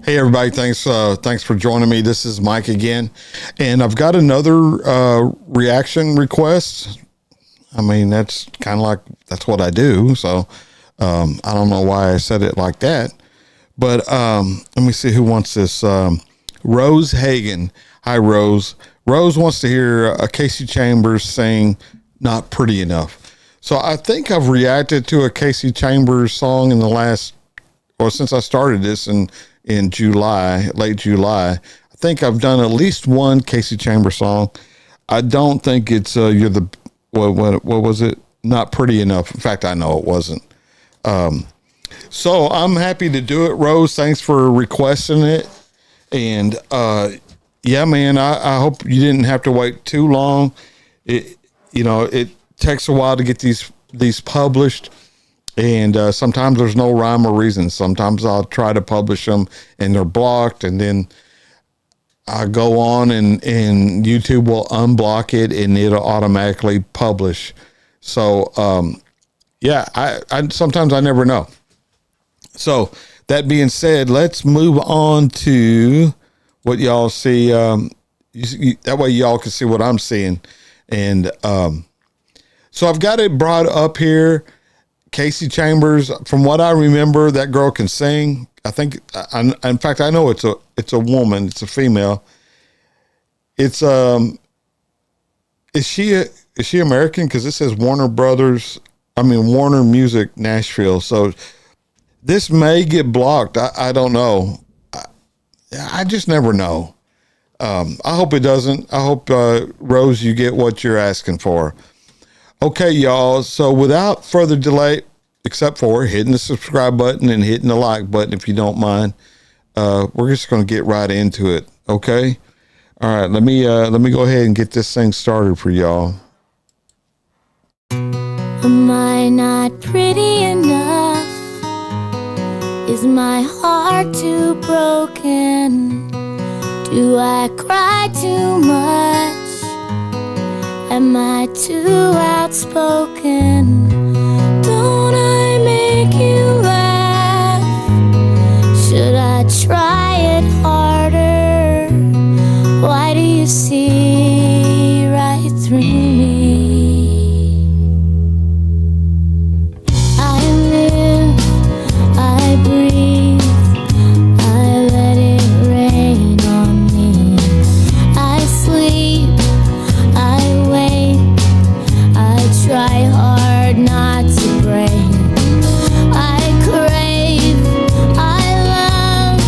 Hey everybody, thanks for joining me. This is Mike again, and I've got another reaction request. I mean, that's kind of like that's what I do. So I don't know why I said it like that, but let me see who wants this. Rose Hagen. Hi, Rose. Rose wants to hear Kasey Chambers sing "Not Pretty Enough." So I think I've reacted to a Kasey Chambers song in the last, or since I started this in July, late July. I think I've done at least one Kasey Chambers song. I don't think it's you're the what was it? Not Pretty Enough. In fact, I know it wasn't. So I'm happy to do it, Rose. Thanks for requesting it. And yeah, man, I hope you didn't have to wait too long. It takes a while to get these published. And sometimes there's no rhyme or reason. Sometimes I'll try to publish them and they're blocked, and then I go on and YouTube will unblock it and it'll automatically publish. So yeah, I sometimes I never know. So that being said, let's move on to what y'all see. That way y'all can see what I'm seeing. And so I've got it brought up here. Kasey Chambers, from what I remember, that girl can sing. I think, in fact, I know it's a woman. It's a female. It's is she American? Because it says Warner Music Nashville. So this may get blocked. I don't know. I just never know. I hope it doesn't. I hope Rose, you get what you're asking for. Okay, y'all. So without further delay, except for hitting the subscribe button and hitting the like button, if you don't mind, we're just going to get right into it. Okay. All right. Let me go ahead and get this thing started for y'all. Am I not pretty enough? Is my heart too broken? Do I cry too much? Am I too outspoken? Don't I make you laugh? Should I try it harder? Why do you see right through me? I live, I breathe, I let it rain on me. I sleep, I wake, I try hard not to break. I crave, I love,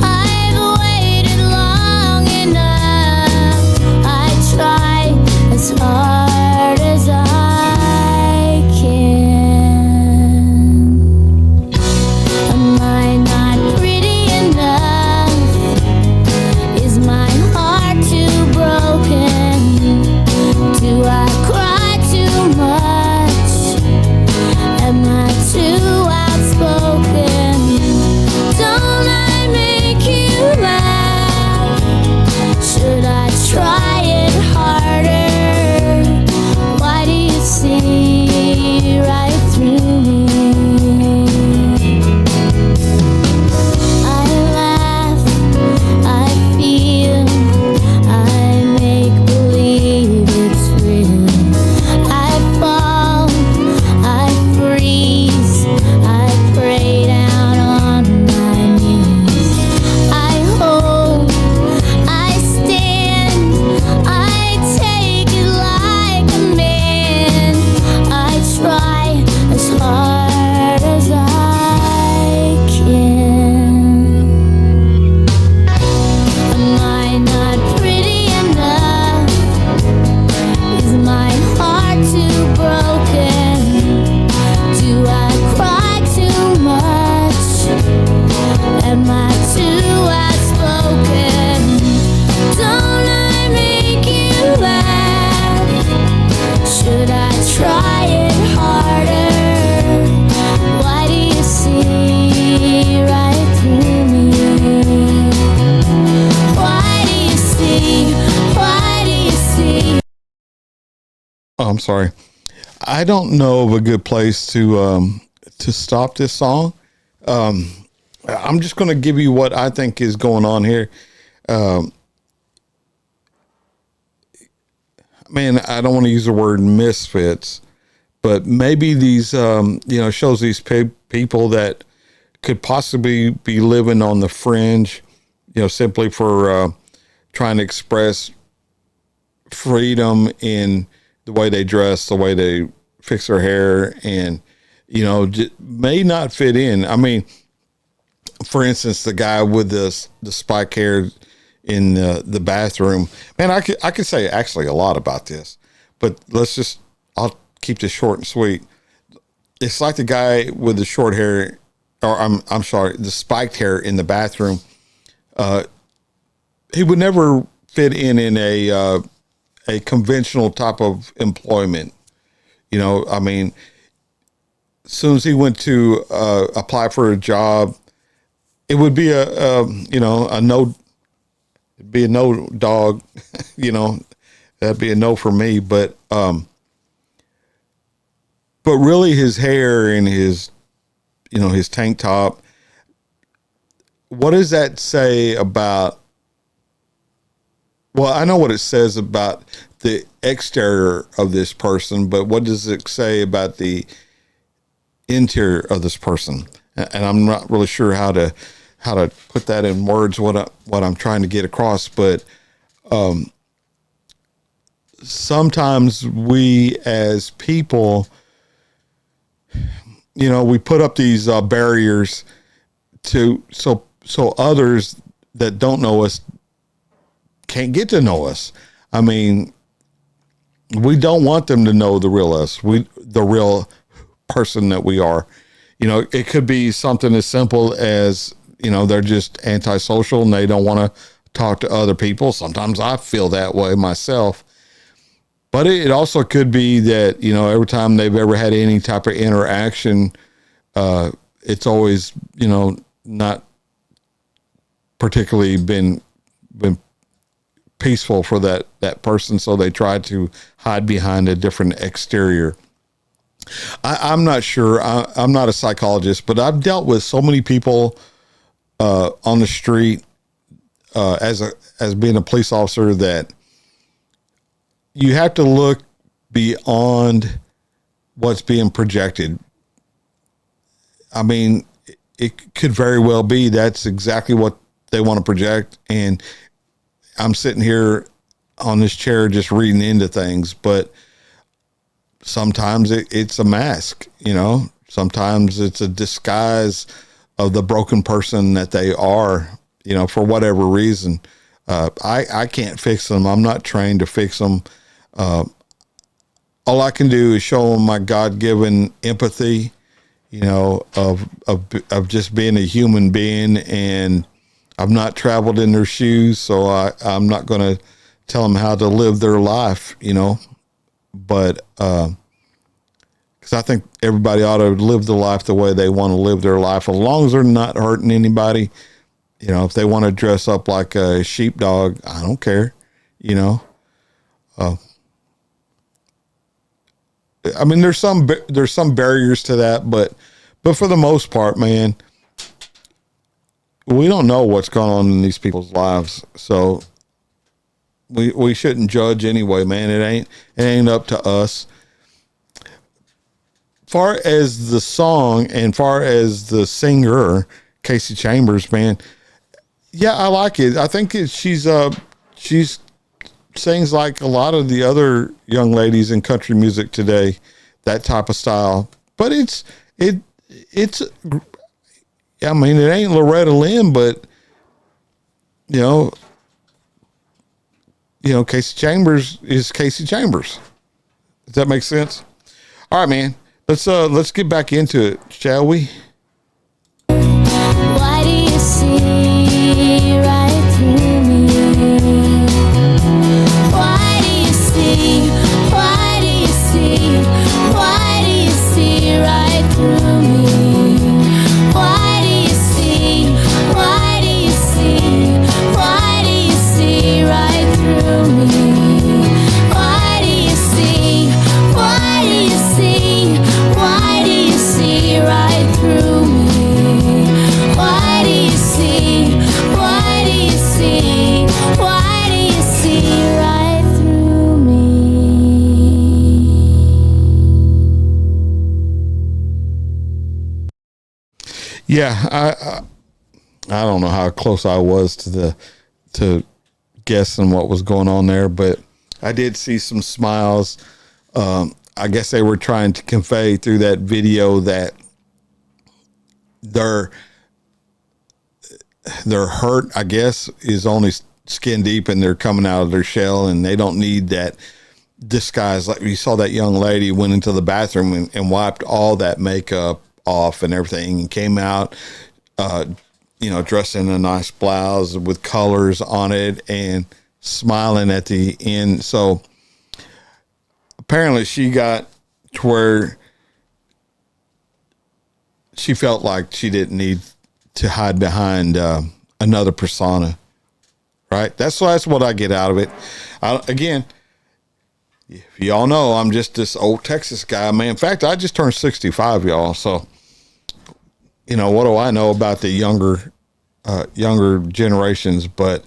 I've waited long enough. I try as hard as I can. Am I not pretty enough? Is my heart too broken? Do I cry too much? Am I too outspoken? Don't I make you laugh? Should I try it harder? Why do you see right through me? I laugh, I feel, I make believe it's real. I fall, I freeze, I pray down on my knees. I hold, I stand, I take it like a man. I try as hard as I can. Am I not pretty enough? Is my heart too broken? Do I cry too much? Am I too outspoken? Don't I make you laugh? Should I try it harder? Why do you see right through me? Why do you see? Why do you see? Oh, I'm sorry. I don't know of a good place to stop this song. I'm just going to give you what I think is going on here. Man, I don't want to use the word misfits, but maybe these, shows these people that could possibly be living on the fringe, simply for trying to express freedom in the way they dress, the way they fix their hair, and, may not fit in. I mean, for instance, the guy with the spike hair in the bathroom, man, I could say actually a lot about this, but I'll keep this short and sweet. It's like the guy with the short hair, or I'm sorry, the spiked hair in the bathroom. He would never fit in a conventional type of employment. I mean, as soon as he went to apply for a job, it would be it'd be a no dog, that'd be a no for me. But really his hair and his tank top, what does that say about, well, I know what it says about the exterior of this person, but what does it say about the interior of this person? And I'm not really sure how to put that in words, what I'm trying to get across. But sometimes we as people, we put up these barriers so others that don't know us can't get to know us. I mean, we don't want them to know the real us, the real person that we are. It could be something as simple as, they're just antisocial and they don't want to talk to other people. Sometimes I feel that way myself. But it also could be that, every time they've ever had any type of interaction, it's always, not particularly been peaceful for that person. So they try to hide behind a different exterior. I'm not sure. I'm not a psychologist, but I've dealt with so many people on the street as being a police officer that you have to look beyond what's being projected. I mean, it could very well be that's exactly what they want to project, and I'm sitting here on this chair just reading into things, but sometimes it's a mask, sometimes it's a disguise of the broken person that they are, for whatever reason. I can't fix them. I'm not trained to fix them. All I can do is show them my God-given empathy, of just being a human being, and I've not traveled in their shoes, so I'm not going to tell them how to live their life, but because I think everybody ought to live the life the way they want to live their life, as long as they're not hurting anybody. If they want to dress up like a sheepdog, I don't care. I mean, there's some barriers to that, but for the most part, man, we don't know what's going on in these people's lives, so we shouldn't judge anyway, man. It ain't up to us. Far as the song and far as the singer, Kasey Chambers, man, yeah, I like it. I think she's sings like a lot of the other young ladies in country music today, that type of style. But it's I mean, it ain't Loretta Lynn, but Kasey Chambers is Kasey Chambers. Does that make sense? All right, man. Let's get back into it, shall we? Why do you see right through me? Why do you see? Why do you see? Why do you see right through me? Why do you see? Why do you see? Why do you see right through me? Why do you see? Why do you see? Why do you see right through yeah, I don't know how close I was to guessing what was going on there, but I did see some smiles. I guess they were trying to convey through that video that their hurt, I guess, is only skin deep, and they're coming out of their shell, and they don't need that disguise. Like you saw that young lady went into the bathroom and wiped all that makeup off and everything, and came out, dressed in a nice blouse with colors on it and smiling at the end. So apparently she got to where she felt like she didn't need to hide behind another persona, right? That's what I get out of it. Again, if y'all know, I'm just this old Texas guy, man. In fact, I just turned 65, y'all. So, what do I know about the younger generations? But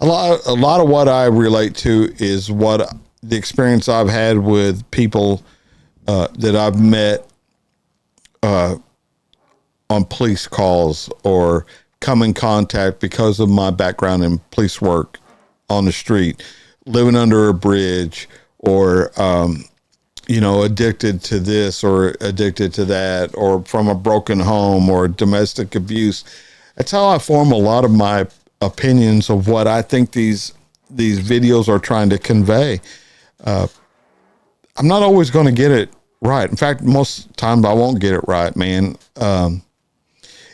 a lot of what I relate to is what the experience I've had with people that I've met on police calls, or come in contact because of my background in police work on the street, living under a bridge, or, addicted to this or addicted to that, or from a broken home or domestic abuse. That's how I form a lot of my opinions of what I think these videos are trying to convey. I'm not always going to get it right. In fact, most times I won't get it right, man.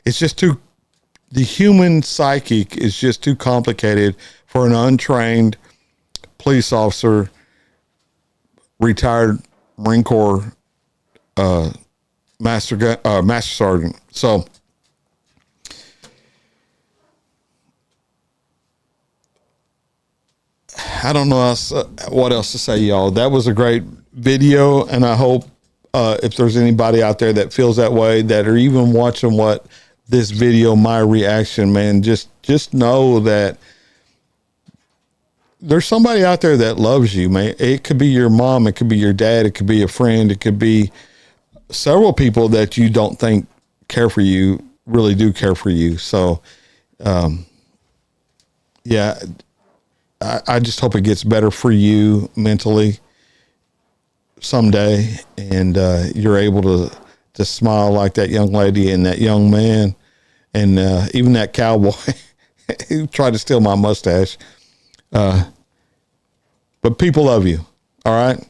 It's just the human psychic is just too complicated for an untrained police officer, retired Marine Corps, master sergeant. So I don't know what else to say, y'all. That was a great video, and I hope if there's anybody out there that feels that way, that are even watching this video, my reaction, man, just know that there's somebody out there that loves you, man. It could be your mom, it could be your dad, it could be a friend, it could be several people that you don't think care for you, really do care for you. So, yeah, I just hope it gets better for you mentally someday, and you're able to smile like that young lady and that young man, and even that cowboy who tried to steal my mustache. But people love you. All right,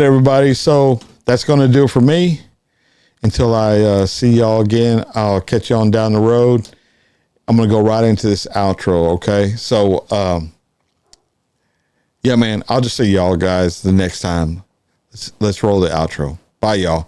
everybody. So that's going to do it for me. Until I see y'all again, I'll catch you on down the road. I'm going to go right into this outro. Okay. So, yeah, man, I'll just see y'all guys the next time. Let's roll the outro. Bye, y'all.